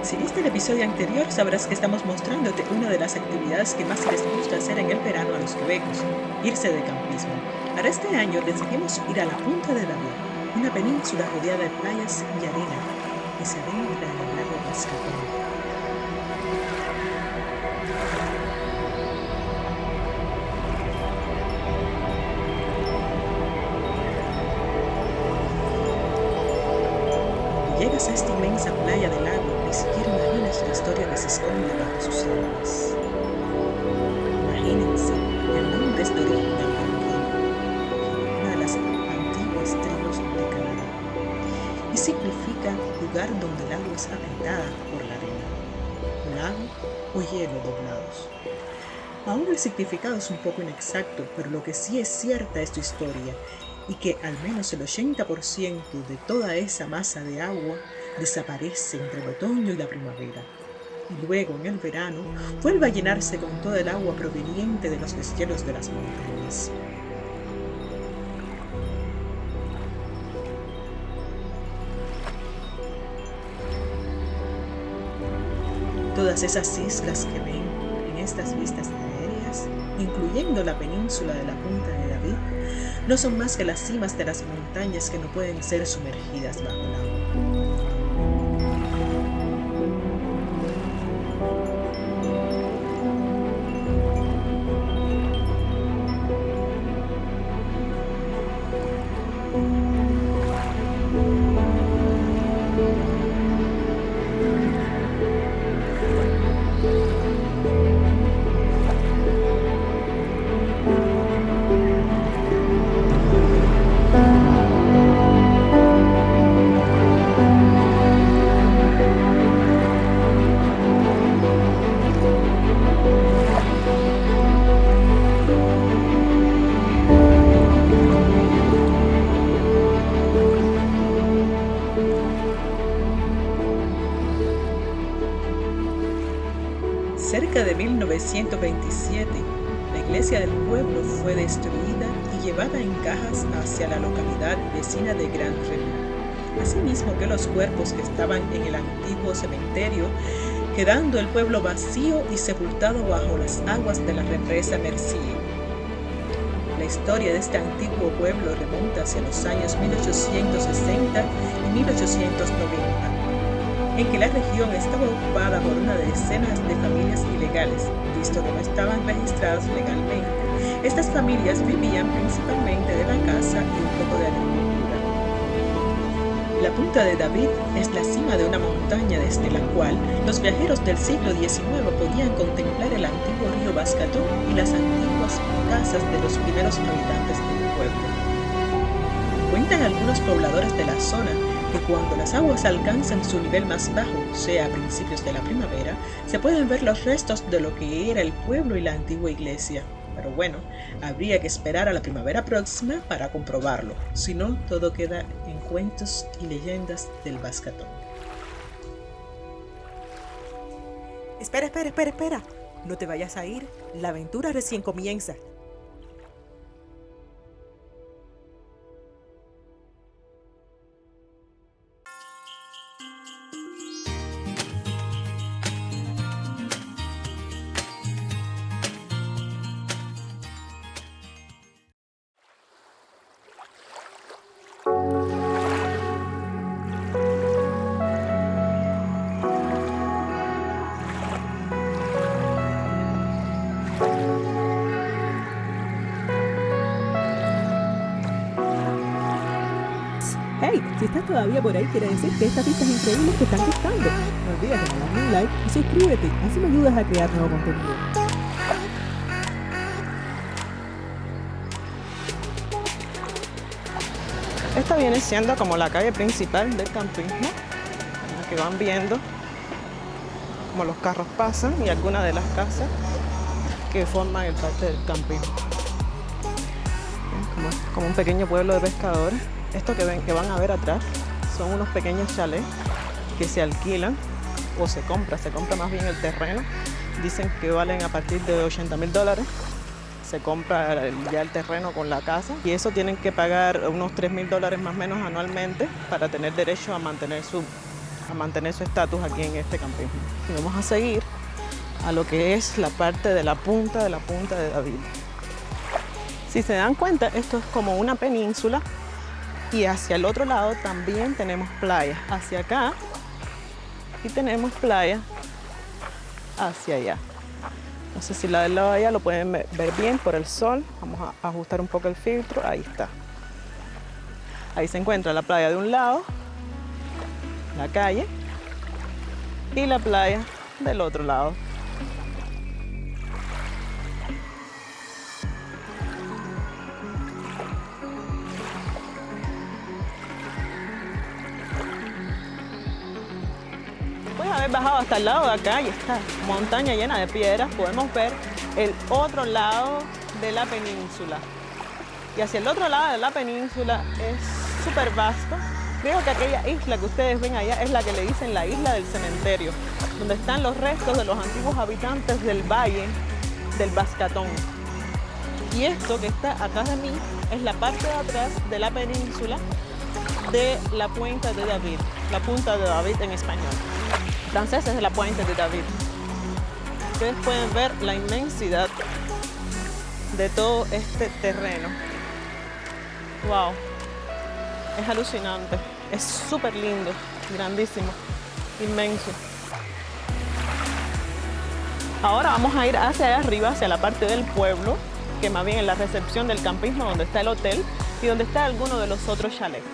Si viste el episodio anterior, sabrás que estamos mostrándote una de las actividades que más les gusta hacer en el verano a los quebecos, irse de campismo. Para este año decidimos ir a la Punta de David, una península rodeada de playas y arena que se adentra en el lago Bascatón. Llegas a esta inmensa playa del lago, ni siquiera imaginas la historia que se esconde bajo sus aguas. Imagínense, el nombre es de origen algonquino, una de las antiguas tribus de Canadá, y significa lugar donde el agua es apretada por la arena, lago o hielo doblados. Aún el significado es un poco inexacto, pero lo que sí es cierta es su historia, y que al menos el 80% de toda esa masa de agua desaparece entre el otoño y la primavera. Y luego, en el verano, vuelve a llenarse con toda el agua proveniente de los deshielos de las montañas. Todas esas islas que ven en estas vistas aéreas, incluyendo la península de la Punta de David, no son más que las cimas de las montañas que no pueden ser sumergidas bajo el agua. Cerca de 1927, la iglesia del pueblo fue destruida y llevada en cajas hacia la localidad vecina de Grand Remy, asimismo que los cuerpos que estaban en el antiguo cementerio, quedando el pueblo vacío y sepultado bajo las aguas de la represa Mercier. La historia de este antiguo pueblo remonta hacia los años 1860 y 1890. En que la región estaba ocupada por una decena de familias ilegales, visto que no estaban registradas legalmente. Estas familias vivían principalmente de la caza y un poco de agricultura. La Punta de David es la cima de una montaña desde la cual los viajeros del siglo XIX podían contemplar el antiguo río Bascatón y las antiguas casas de los primeros habitantes del pueblo. Cuentan algunos pobladores de la zona que cuando las aguas alcanzan su nivel más bajo, sea a principios de la primavera, se pueden ver los restos de lo que era el pueblo y la antigua iglesia. Pero bueno, habría que esperar a la primavera próxima para comprobarlo, si no, todo queda en cuentos y leyendas del Bascatón. Espera. No te vayas a ir, la aventura recién comienza. Hey, si estás todavía por ahí, quiere decir que estas vistas increíbles te están gustando. No olvides de darle un like y suscríbete, así me ayudas a crear nuevo contenido. Esta viene siendo como la calle principal del campismo, en la que van viendo cómo los carros pasan y algunas de las casas que forman el parte del campismo. Como un pequeño pueblo de pescadores. Esto que van a ver atrás son unos pequeños chalets que se alquilan o se compra más bien el terreno. Dicen que valen a partir de $80,000. Se compra ya el terreno con la casa y eso tienen que pagar unos $3,000 más o menos anualmente para tener derecho a mantener a mantener su estatus aquí en este campismo. Y vamos a seguir a lo que es la parte de la punta de David. Si se dan cuenta, esto es como una península y hacia el otro lado también tenemos playa. Hacia acá y tenemos playa hacia allá. No sé si la del lado de allá lo pueden ver bien por el sol. Vamos a ajustar un poco el filtro. Ahí está. Ahí se encuentra la playa de un lado, la calle, y la playa del otro lado. Después de haber bajado hasta el lado de acá y esta montaña llena de piedras, podemos ver el otro lado de la península. Y hacia el otro lado de la península es súper vasto. Creo que aquella isla que ustedes ven allá es la que le dicen la isla del cementerio, donde están los restos de los antiguos habitantes del valle del Bascatón. Y esto que está atrás de mí es la parte de atrás de la península de la Puente de David, la Punta de David en español. En francés es la Puente de David. Ustedes pueden ver la inmensidad de todo este terreno. ¡Wow! Es alucinante, es súper lindo, grandísimo, inmenso. Ahora vamos a ir hacia allá arriba, hacia la parte del pueblo, que más bien es la recepción del campismo, donde está el hotel y donde está alguno de los otros chalets.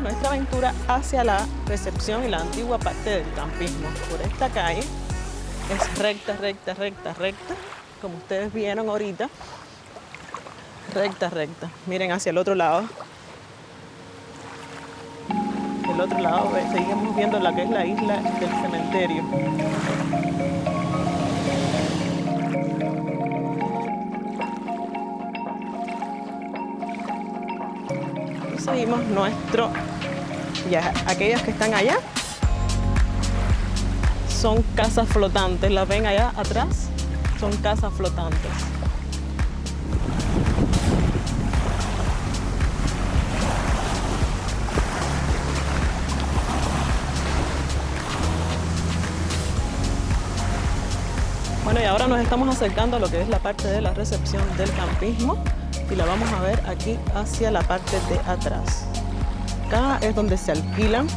Nuestra aventura hacia la recepción y la antigua parte del campismo. Por esta calle es recta, recta, recta, recta, como ustedes vieron ahorita. Recta, recta. Miren hacia el otro lado. Del otro lado seguimos viendo la que es la isla del cementerio. Y seguimos nuestro viaje. Aquellas que están allá son casas flotantes. ¿Las ven allá atrás? Son casas flotantes. Bueno, y ahora nos estamos acercando a lo que es la parte de la recepción del campismo y la vamos a ver aquí hacia la parte de atrás. Acá es donde se alquilan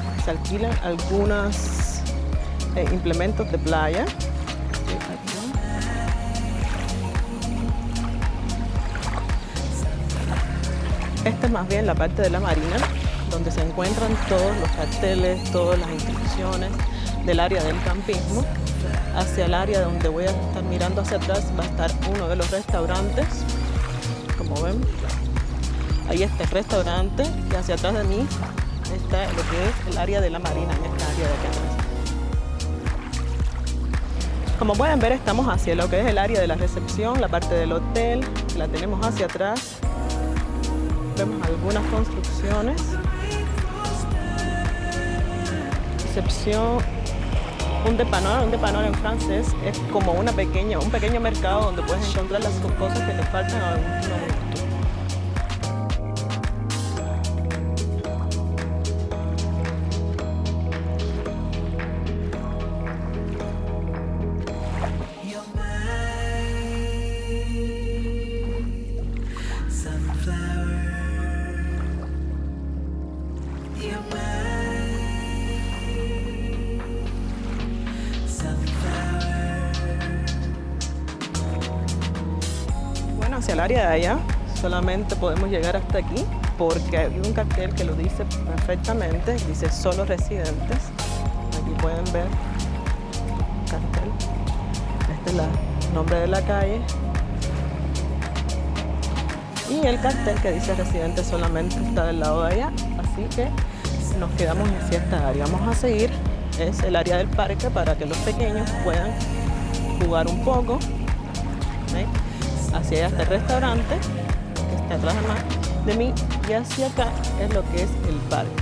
algunos implementos de playa. Esta es más bien la parte de la marina, donde se encuentran todos los carteles, todas las instrucciones del área del campismo. Hacia el área donde voy a estar mirando hacia atrás va a estar uno de los restaurantes, como ven. Ahí está el restaurante y hacia atrás de mí está lo que es el área de la marina, en esta área de aquí atrás. Como pueden ver, estamos hacia lo que es el área de la recepción, la parte del hotel, la tenemos hacia atrás. Vemos algunas construcciones. Recepción, un dépanneur en francés es como un pequeño mercado donde puedes encontrar las cosas que te faltan a algún momento. Hacia el área de allá solamente podemos llegar hasta aquí porque hay un cartel que lo dice perfectamente, dice solo residentes. Aquí pueden ver el cartel. Este es el nombre de la calle y el cartel que dice residentes solamente está del lado de allá, así que nos quedamos hacia esta área. Vamos a seguir, es el área del parque para que los pequeños puedan jugar un poco. ¿Ven? Hacia allá está el restaurante que está atrás de mí, y hacia acá es lo que es el parque.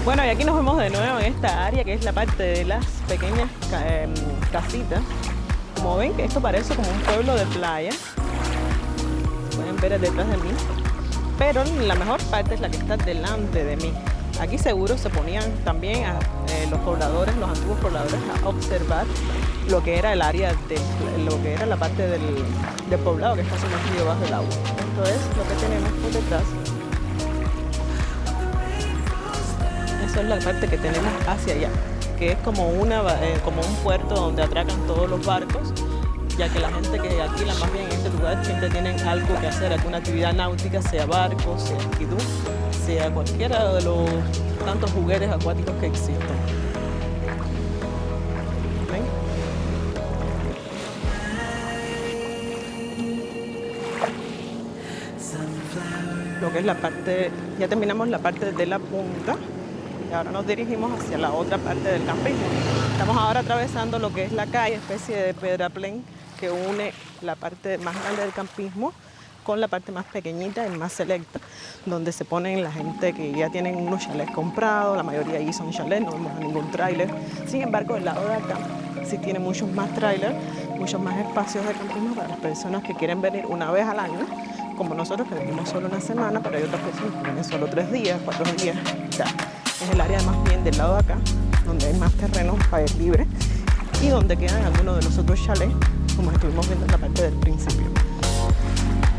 Bueno, y aquí nos vemos de nuevo en esta área que es la parte de las pequeñas casitas. Como ven, que esto parece como un pueblo de playa. Pueden ver detrás de mí. Pero la mejor parte es la que está delante de mí. Aquí seguro se ponían también los pobladores, los antiguos pobladores, a observar lo que era el área lo que era la parte del poblado que está sumergido bajo el agua. Esto es lo que tenemos por detrás. Esa es la parte que tenemos hacia allá, que es como un puerto donde atracan todos los barcos, ya que la gente que alquila más bien en este lugar siempre tienen algo que hacer, alguna actividad náutica, sea barco, sea esquidú, sea cualquiera de los tantos juguetes acuáticos que existen. ¿Ven? Lo que es la parte, ya terminamos la parte de la punta. Ahora nos dirigimos hacia la otra parte del campismo. Estamos ahora atravesando lo que es la calle, especie de pedaplén que une la parte más grande del campismo con la parte más pequeñita y más selecta, donde se ponen la gente que ya tienen unos chalets comprados. La mayoría allí son chalets, no vemos a ningún tráiler. Sin embargo, el lado de acá sí tiene muchos más tráilers, muchos más espacios de campismo para las personas que quieren venir una vez al año, como nosotros que venimos solo una semana, pero hay otras personas que vienen solo 3 días, 4 días. Ya. Es el área más bien del lado de acá, donde hay más terreno para ir libre y donde quedan algunos de los otros chalets, como estuvimos viendo en la parte del principio.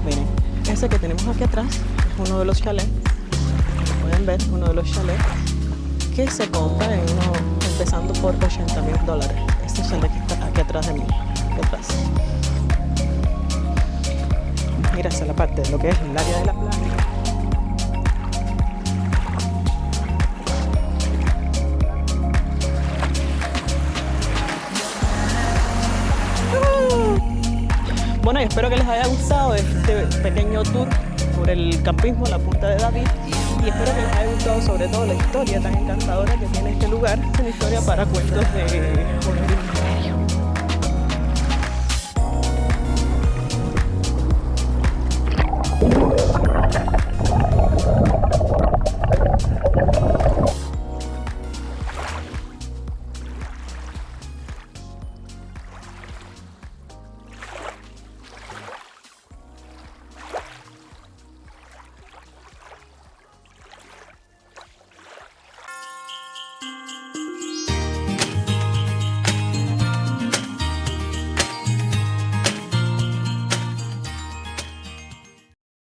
Miren, ese que tenemos aquí atrás es uno de los chalets, como pueden ver, uno de los chalets que se compra empezando por $80,000. Este chalet que está aquí atrás de mí, aquí atrás. Mira hacia la parte de lo que es el área de la playa. Bueno, y espero que les haya gustado este pequeño tour por el campismo, la Punta de David, y espero que les haya gustado sobre todo la historia tan encantadora que tiene este lugar. Es una historia para cuentos de